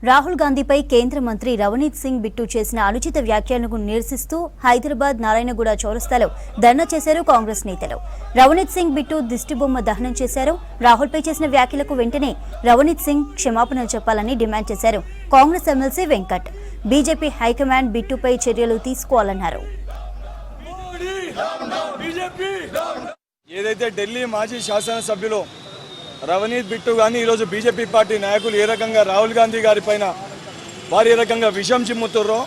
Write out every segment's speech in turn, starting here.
రాహుల్ గాంధీపై కేంద్ర మంత్రి రవనీత్ సింగ్ బిట్టు చేసిన అనుచిత వ్యాఖ్యలను నిరసిస్తూ హైదరాబాద్ నారాయణగూడ చౌరస్తాలో ధర్నా చేశారు కాంగ్రెస్ నేతలు. రవనీత్ సింగ్ బిట్టు దిష్టిబొమ్మ దహనం చేశారు. రాహుల్పై చేసిన వ్యాఖ్యలకు వెంటనే రవనీత్ సింగ్ క్షమాపణలు చెప్పాలని డిమాండ్ చేశారు Congress MLC Venkat. BJP high command బిట్టుపై చర్యలు తీసుకోవాలన్నారు. ఏదైతే ఢిల్లీ మాజీ శాసనసభ్యులు రవనీత్ బిట్టు కానీ ఈరోజు బీజేపీ పార్టీ నాయకులు ఏ రకంగా రాహుల్ గాంధీ గారి పైన వారు ఏ రకంగా విషం చిమ్ముతుర్రో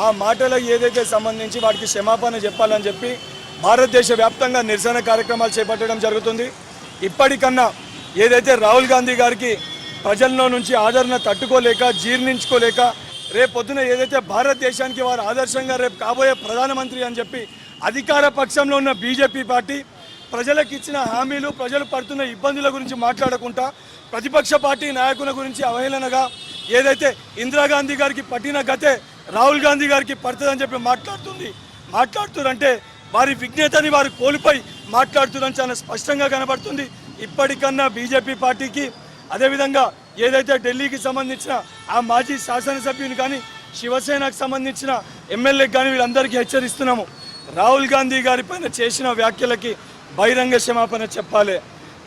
ఆ మాటలకు ఏదైతే సంబంధించి వాటికి క్షమాపణ చెప్పాలని చెప్పి భారతదేశ వ్యాప్తంగా నిరసన కార్యక్రమాలు చేపట్టడం జరుగుతుంది. ఇప్పటికన్నా ఏదైతే రాహుల్ గాంధీ గారికి ప్రజల్లో నుంచి ఆదరణ తట్టుకోలేక జీర్ణించుకోలేక రేపొద్దున ఏదైతే భారతదేశానికి వారు ఆదర్శంగా రేపు కాబోయే ప్రధానమంత్రి అని చెప్పి అధికార పక్షంలో ఉన్న బీజేపీ పార్టీ ప్రజలకు ఇచ్చిన హామీలు ప్రజలు పడుతున్న ఇబ్బందుల గురించి మాట్లాడకుండా ప్రతిపక్ష పార్టీ నాయకుల గురించి అవహేళనగా ఏదైతే ఇందిరాగాంధీ గారికి పట్టిన గతే రాహుల్ గాంధీ గారికి పడుతుందని చెప్పి మాట్లాడుతుందంటే వారి విజ్ఞతని వారు కోల్పోయి మాట్లాడుతుందని చాలా స్పష్టంగా కనబడుతుంది. ఇప్పటికన్నా బీజేపీ పార్టీకి అదేవిధంగా ఏదైతే ఢిల్లీకి సంబంధించిన ఆ మాజీ శాసనసభ్యుని కానీ శివసేనకు సంబంధించిన ఎమ్మెల్యేకి కానీ వీళ్ళందరికీ హెచ్చరిస్తున్నాము. రాహుల్ గాంధీ గారి పైన చేసిన వ్యాఖ్యలకి బహిరంగ క్షమాపణ చెప్పాలి.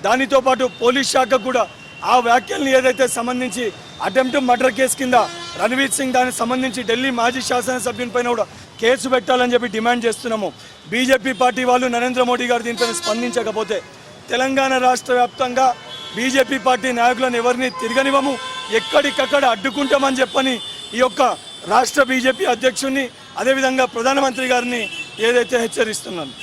దానితో పాటు పోలీస్ శాఖ కూడా ఆ వ్యాఖ్యల్ని ఏదైతే సంబంధించి అటెంప్ట్ మర్డర్ కేసు కింద రణవీర్ సింగ్ దానికి సంబంధించి ఢిల్లీ మాజీ శాసనసభ్యుని పైన కూడా కేసు పెట్టాలని చెప్పి డిమాండ్ చేస్తున్నాము. బీజేపీ పార్టీ వాళ్ళు నరేంద్ర మోడీ గారు దీనిపైన స్పందించకపోతే తెలంగాణ రాష్ట్ర వ్యాప్తంగా బీజేపీ పార్టీ నాయకులను ఎవరిని తిరగనివ్వము, ఎక్కడికక్కడ అడ్డుకుంటామని చెప్పని ఈ యొక్క రాష్ట్ర బీజేపీ అధ్యక్షుడిని అదేవిధంగా ప్రధానమంత్రి గారిని ఏదైతే హెచ్చరిస్తున్నాను.